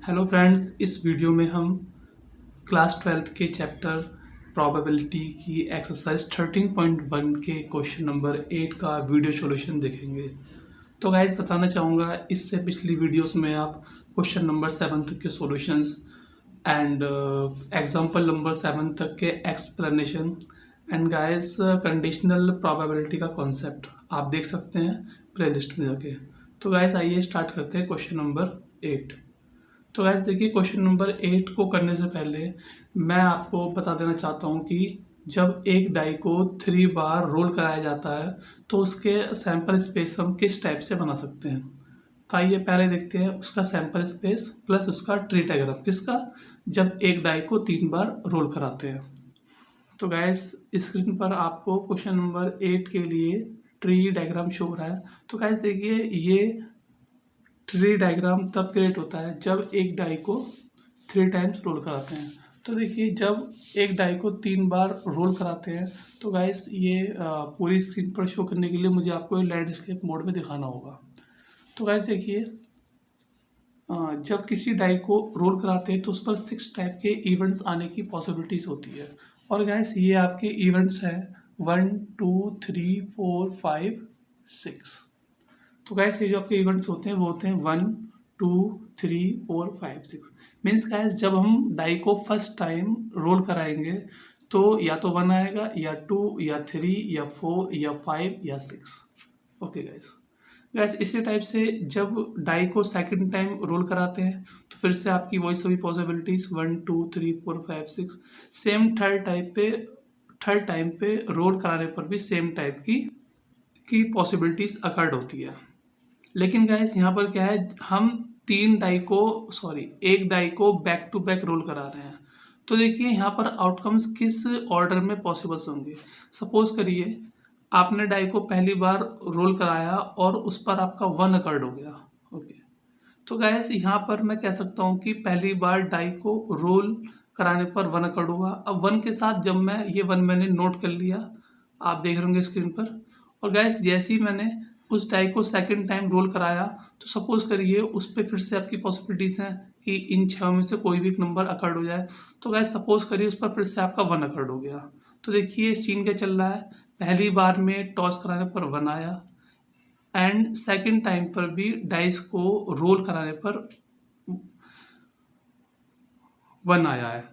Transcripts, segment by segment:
Hello friends, इस video में हम क्लास 12th के चैप्टर प्रोबेबिलिटी की एक्सरसाइज 13.1 के क्वेश्चन नंबर 8 का वीडियो सॉल्यूशन देखेंगे। तो गाइस बताना चाहूँगा, इससे पिछली वीडियोस में आप क्वेश्चन नंबर 7 तक के सॉल्यूशंस एंड एग्जांपल नंबर 7 तक के explanation and guys conditional probability का कॉन्सेप्ट आप देख सकते हैं प्लेलिस्ट में जाके। तो गाइस आइए स्टार्ट करते हैं क्वेश्चन नंबर 8। तो गैस देखिए, क्वेश्चन नंबर 8 को करने से पहले मैं आपको बता देना चाहता हूँ कि जब एक डाई को 3 बार रोल कराया जाता है तो उसके सैंपल स्पेस हम किस टाइप से बना सकते हैं। तो आइए पहले देखते हैं उसका सैंपल स्पेस प्लस उसका ट्री डायग्राम किसका, जब एक डाई को 3 बार रोल कराते हैं। तो गैस स्क्रीन पर आपको क्वेश्चन नंबर 8 के लिए ट्री डायग्राम शो हो रहा है। तो गैस देखिए, ये ट्री डायग्राम तब क्रिएट होता है जब एक डाई को 3 टाइम्स रोल कराते हैं। तो देखिए, जब एक डाई को 3 बार रोल कराते हैं तो गाइस ये पूरी स्क्रीन पर शो करने के लिए मुझे आपको लैंडस्केप मोड में दिखाना होगा। तो गाइस देखिए, जब किसी डाई को रोल कराते हैं तो उस पर 6 टाइप के इवेंट्स आने की पॉसिबिलिटीज़ होती है। और गाइस ये आपके इवेंट्स हैं 1 2 3 4 5 6। तो गैस ये जो आपके इवेंट्स होते हैं वो होते हैं 1 2 3 4 5 6। मीन्स गैस जब हम डाई को फर्स्ट टाइम रोल कराएंगे तो या तो 1 आएगा या 2 या 3 या 4 या 5 या 6। ओके गैस, गैस इसी टाइप से जब डाई को सेकंड टाइम रोल कराते हैं तो फिर से आपकी वही सभी पॉसिबिलिटीज 1 2 3 4 5 6। सेम थर्ड टाइम पे रोल कराने पर भी सेम टाइप की पॉसिबिलिटीज अकर्ड होती है। लेकिन गाइस यहाँ पर क्या है, हम एक डाई को बैक टू बैक रोल करा रहे हैं। तो देखिए यहाँ पर आउटकम्स किस ऑर्डर में पॉसिबल होंगे। सपोज करिए आपने डाई को पहली बार रोल कराया और उस पर आपका 1 अकर्ड हो गया। ओके, तो गाइस यहाँ पर मैं कह सकता हूँ कि पहली बार डाई को रोल कराने पर 1 अकर्ड हुआ। अब 1 के साथ जब मैं ये 1 मैंने नोट कर लिया, आप देख रहे होंगे स्क्रीन पर। और गैस जैसे ही मैंने उस डाई को सेकंड टाइम रोल कराया तो सपोज करिए उस पर फिर से आपकी पॉसिबिलिटीज़ हैं कि इन 6 में से कोई भी एक नंबर अकर्ड हो जाए। तो गैस सपोज करिए उस पर फिर से आपका 1 अकर्ड हो गया। तो देखिए सीन क्या चल रहा है, पहली बार में टॉस कराने पर 1 आया एंड सेकंड टाइम पर भी डाइस को रोल कराने पर 1 आया है।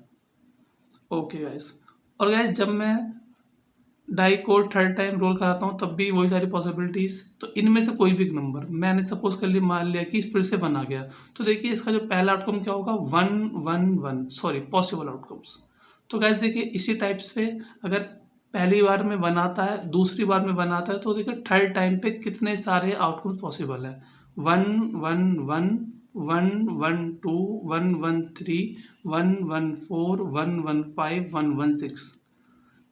ओके गैस, और गैस जब मैं डाई को थर्ड टाइम रोल कराता हूँ तब भी वही सारी पॉसिबिलिटीज। तो इनमें से कोई भी एक नंबर मैंने सपोज कर लिया, मान लिया कि फिर से 1 आ गया। तो देखिए इसका जो पहला आउटकम क्या होगा, 1 1 1 पॉसिबल आउटकम्स। तो गाइस देखिए इसी टाइप से अगर पहली बार में 1 आता है, दूसरी बार में 1 आता है, तो देखिए थर्ड टाइम पे कितने सारे आउटकम्स पॉसिबल है। 1 1 1 1 1 2 1 1 3 1 1 4 1 1 5 1 1 6।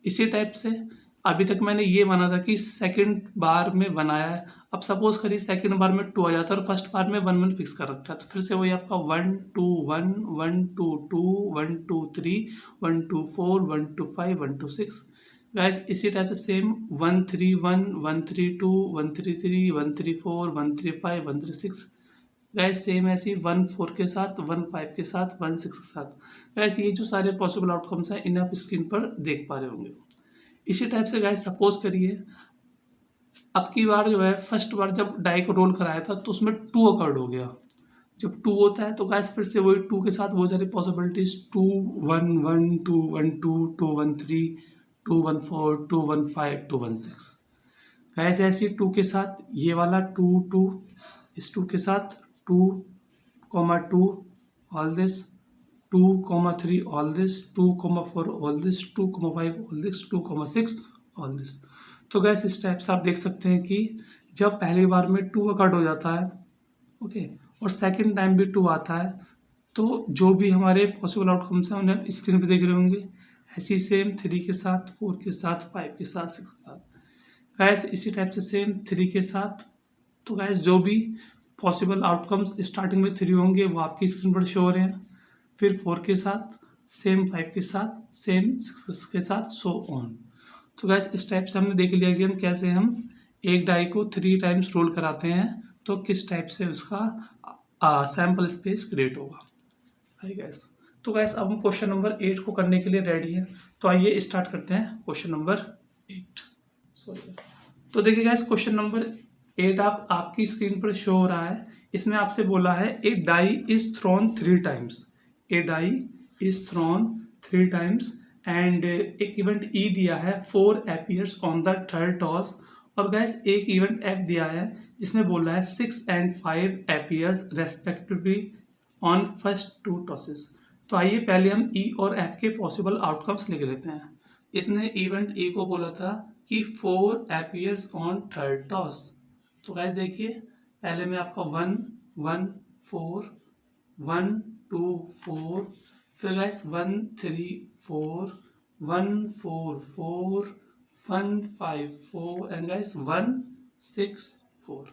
इसी टाइप से अभी तक मैंने ये माना था कि सेकंड बार में 1 आया है। अब सपोज करिए सेकंड बार में 2 आ जाता है और फर्स्ट बार में 1 1 फिक्स कर रखा है। तो फिर से वही आपका 1 2 1 1 2 2 1 2 3 1 2 4 1 2 5 1 2 6। गाइस इसी टाइप से सेम 1 3 1 1 3 2 1 3 3 1 3 4 1 3 5 1 3 6। गाइस सेम ऐसी 1 4 के साथ 1 5 के साथ 1 6 के साथ। गाइस ये जो सारे पॉसिबल आउटकम्स हैं इन्हें आप स्क्रीन पर देख पा रहे होंगे। इसी टाइप से गाइस सपोज करिए अब की बार जो है फर्स्ट बार जब डाई को रोल कराया था तो उसमें 2 अकर्ड हो गया। जब 2 होता है तो गाइस फिर से वही 2 के साथ वो सारी पॉसिबिलिटीज 2 1 1 2 1 2 2 1 3 2 1 4 2 1 5 2 1 6। गाइस ऐसी 2 के साथ ये वाला 2 2, इस 2 के साथ 2 2 all this 2 3 all this 2 4 all this 2 5 all this 2 6 all this. तो गैस इस टाइप से आप देख सकते हैं कि जब पहली बार में 2 अकर्ड हो जाता है, ओके, और सेकंड टाइम भी 2 आता है, तो जो भी हमारे पॉसिबल आउटकम्स हैं उन्हें स्क्रीन पे देख रहे होंगे। ऐसी सेम 3 के साथ 4 के साथ 5 के साथ 6 के साथ। गैस इसी टाइप से सेम 3 के साथ। तो गैस जो भी पॉसिबल आउटकम्स स्टार्टिंग में 3 होंगे वो आपकी स्क्रीन पर शो हो रहे हैं, फिर 4 के साथ, सेम 5 के साथ, सेम 6 के साथ, सो ऑन। तो गैस इस टाइप से हमने देख लिया कि हम कैसे हम एक डाई को 3 टाइम्स रोल कराते हैं तो किस टाइप से उसका सैम्पल स्पेस क्रिएट होगा। हाय गैस, तो गैस अब हम क्वेश्चन नंबर 8 को करने के लिए रेडी हैं। तो आइए स्टार्ट करते हैं क्वेश्चन नंबर 8। सॉरी, तो देखिए गैस क्वेश्चन नंबर 8 आपकी स्क्रीन पर शो हो रहा है। इसमें आपसे बोला है a die is thrown 3 times, a die is thrown 3 times and एक इवेंट ई दिया है 4 appears on the third toss, और गैस एक इवेंट एफ दिया है जिसमें बोला है 6 and 5 appears respectively on first 2 tosses. तो आइए पहले हम ई और एफ के पॉसिबल आउटकम्स लिख लेते हैं। इसने इवेंट ए को बोला था कि 4 अपीयर्स ऑन थर्ड टॉस। तो गाइस देखिए पहले में आपका 1 1 4 1 2 4, फिर guys 1 3 4 1 4 4 1 5 4 and guys 1 6 4।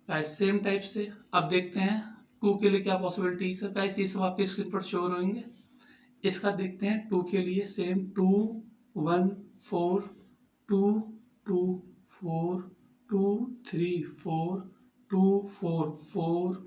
Guys same type से अब देखते हैं 2 के लिए क्या पॉसिबिलिटीज है। गाइस ये सब आपके स्क्रीन पर शो होंगे। इसका देखते हैं 2 के लिए same 2 1 4 2 2 4 2 3 4 2 4 4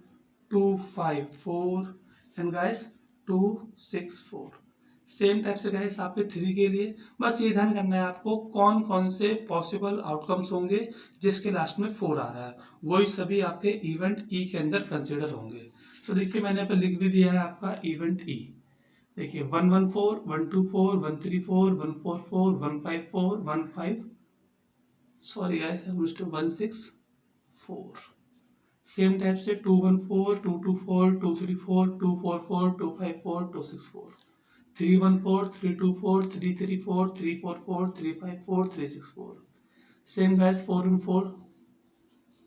2 5 4 and guys 2 6 4। Same type से गाइस आपके 3 के लिए बस ये ध्यान करना है आपको कौन कौन से पॉसिबल आउटकम्स होंगे जिसके लास्ट में 4 आ रहा है, वही सभी आपके इवेंट ई के अंदर कंसिडर होंगे। तो देखिए मैंने यहाँ पे लिख भी दिया है आपका इवेंट ई। देखिए 1 1 4 1 2 4 1 3 4 1 4 4 1 5 4 1 5, sorry guys I missed 1 6 4। Same type से 2 1 4 2 2 4 2 3 4 2 4 4 2 5 4 2 6 4 3 1 4 3 2 4 3 3 4 3 4 4 3 5 4 3 6 4। Same guys 4 1 4,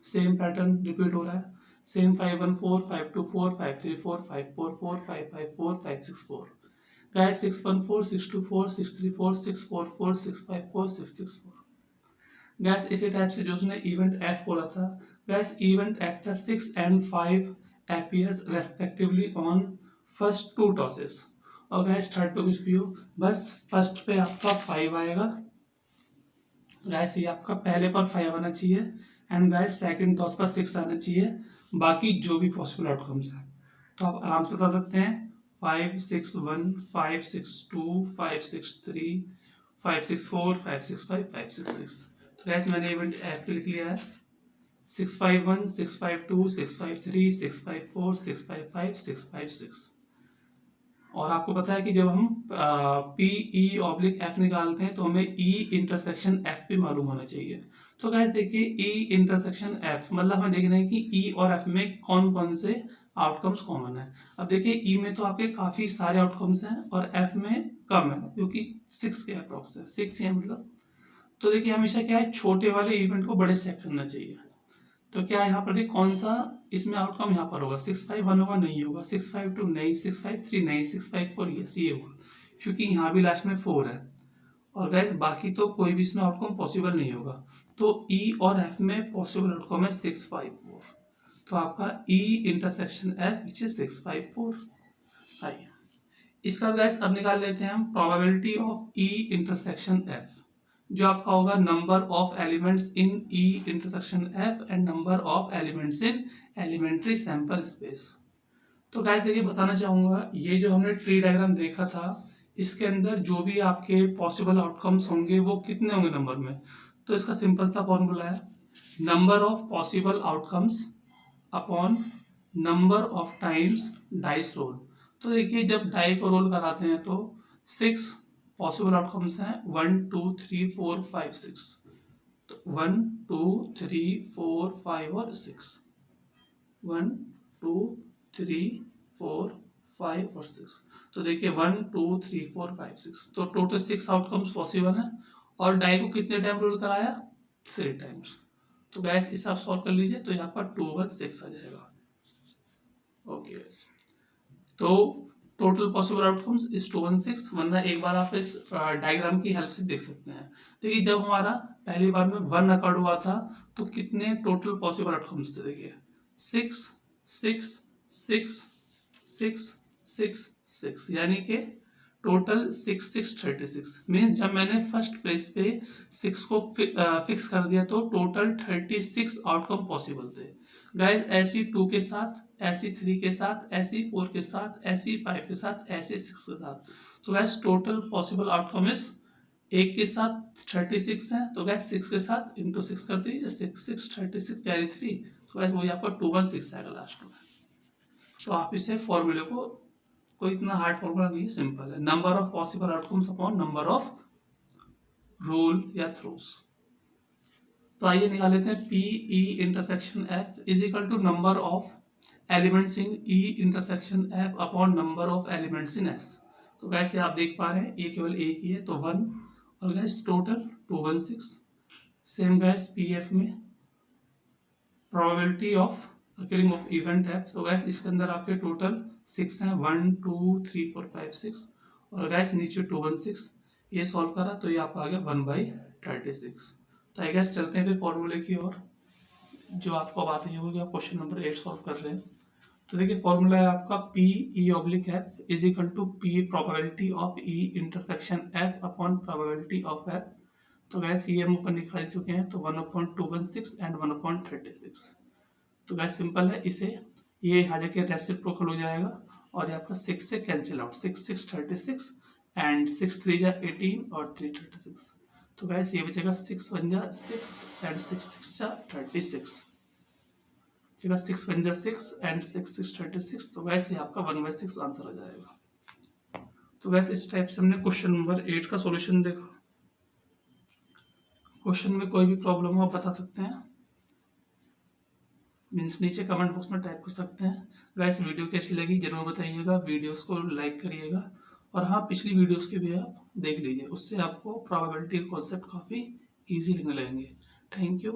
same pattern repeat हो रहा है। सेम 5 1 4 5 2 4 5 3 4 5 4 4 5 5 4 5 6 4। गाइस 6 1 4 6 2 4 6 3 4 6 4 4 6 5 4 6 6 4। गैस इसी टाइप से जो उसने इवेंट एफ बोला था, गैस इवेंट एफ था 6 and 5 appears respectively on first 2 tosses. और गैस थर्ड पे कुछ भी हो, बस फर्स्ट पे आपका 5 आएगा। गैस ये आपका पहले पर 5 आना चाहिए एंड गैस सेकंड टॉस पर 6 आना चाहिए, बाकी जो भी पॉसिबल आउटकम्स है तो आप आराम से बता सकते हैं। 5 6 1 5 6 2 5 6 3 5 6 4 5 6 5 5 6 6। तो गैस मैंने इवेंट एफ लिख लिया है 6 5 1 6 5 2 6 5 3 6 5 4 6 5 5 6 5 6। और आपको पता है कि जब हम पी ई ऑब्लिक एफ निकालते हैं तो हमें ई इंटरसेक्शन एफ भी मालूम होना चाहिए। तो गाइस देखिए ई इंटरसेक्शन एफ मतलब हमें देखना है कि ई और एफ में कौन कौन से आउटकम्स कॉमन है। अब देखिए ई में तो आपके काफी सारे आउटकम्स हैं और एफ में कम है क्योंकि 6 के अप्रॉक्स है, 6 है मतलब। तो देखिए हमेशा क्या है छोटे वाले इवेंट को बड़े से चेक करना चाहिए। तो क्या यहाँ पर देखिए कौन सा इसमें आउटकम यहाँ पर होगा, 6 5 1 होगा नहीं होगा, 6 5 2 नहीं, 6 5 3 नहीं, 6 5 4 यस ये होगा क्योंकि यहाँ भी लास्ट में 4 है। और गाइस बाकी तो कोई भी इसमें आउटकम पॉसिबल नहीं होगा। तो ई और एफ में पॉसिबल आउटकम है 6 5 4। तो आपका ई इंटरसेक्शन एफ विच इज 6 5 4। आइए इसका गाइस अब निकाल लेते हैं हम probability of E intersection F, जो आपका होगा number of elements in E intersection F and number of elements in elementary sample space. तो गाइस देखिए बताना चाहूंगा ये जो हमने ट्री डायग्राम देखा था इसके अंदर जो भी आपके पॉसिबल आउटकम्स होंगे वो कितने होंगे नंबर में। तो इसका सिंपल सा फॉर्मूला है number of possible outcomes upon number of times dice role. तो देखिए जब डाई को रोल कराते हैं तो 6 पॉसिबल आउटकम्स हैं 1 2 3 4 5 6। तो 1 2 3 4 5 और 6, 1 2 3 4 5 और 6। तो देखिए 1 2 3 4 5 6, तो टोटल 6 आउटकम्स पॉसिबल हैं। और डाई को कितने टाइम रोल कराया 3 टाइम्स। तो गैस इसे आप सॉल्व कर लीजिए तो यहाँ पर 2 over 6 आ जाएगा। ओके गैस तो टोटल पॉसिबल आउटकम्स इज 2 1 6, वरना एक बार आप इस डायग्राम की हेल्प से देख सकते हैं। देखिए जब हमारा पहली बार में 1 अकॉर्ड हुआ था तो कितने टोटल पॉसिबल आउटकम्स थे, देखिए 6 6 6 6 6 6 यानी कि टोटल 6 6 36। मीन्स जब मैंने फर्स्ट प्लेस पे 6 को फिक्स कर दिया तो टोटल 36 आउटकम पॉसिबल थे। गाइस ऐसी 2 के साथ SE3 के साथ, SE4 के साथ, SE5 के साथ, SE6 के साथ। तो गैस टोटल पॉसिबल आउटकम इस एक के साथ 36 है, तो गैस 6 के साथ इंटू 6 कर दीजिए, 6 6 36 कैरी 3, तो गैस वही आपका 216 आएगा लास्ट में। तो आप इसे फॉर्मूले को, कोई इतना हार्ड फॉर्मूला नहीं है, सिंपल है, number of possible outcomes upon number of roll या थ्रोस। तो आइए निकाल लेते हैं P E intersection F is equal to number of elements in E intersection F upon number of elements in S. तो वैसे आप देख पा रहे हैं ये केवल एक ही है तो 1, और guys total 216। Same guys P F में probability of occurring of event F, तो गैस इसके अंदर आपके टोटल 6 हैं, 1 2 3 4 5 6, और गैस नीचे 216। ये सॉल्व करा तो ये आपका आ गया 1/36। तो आई गैस चलते हैं फिर फॉर्मूले की ओर, जो आपको अब आते ही होगी, आप क्वेश्चन नंबर 8 सॉल्व कर रहे हैं। तो देखिए फॉर्मूला है आपका P E oblique F is equal to P probability of E intersection F upon probability of F. तो गैस ये हम ऊपर निकाल चुके हैं, तो 1/216 एंड 1/36। तो गैस सिंपल है, इसे ये यहाँ जाके रेसिप्रोकल हो जाएगा और ये आपका 6 से कैंसिल आउट, 6 6 36 एंड 6 3 जा 18 और 3 36। तो गैस ये बचेगा 6 1 जा 6 एंड 6 6 जा 36, ठीक है, 6 1 जा 6 एंड 6 6 36। तो गैस ये आपका 1/6 आंसर आ जाएगा। तो गैस इस टाइप से हमने क्वेश्चन नंबर 8 का सॉल्यूशन देखा। क्वेश्चन में कोई भी प्रॉब्लम हो आप बता सकते हैं, मीन्स नीचे कमेंट बॉक्स में टाइप कर सकते हैं। गैस वीडियो कैसी लगी जरूर बताइएगा, वीडियोस को लाइक करिएगा, और हाँ पिछली वीडियोस के भी आप देख लीजिए, उससे आपको प्रोबेबिलिटी के कॉन्सेप्ट काफ़ी ईजी लगने लगेंगे। Thank you.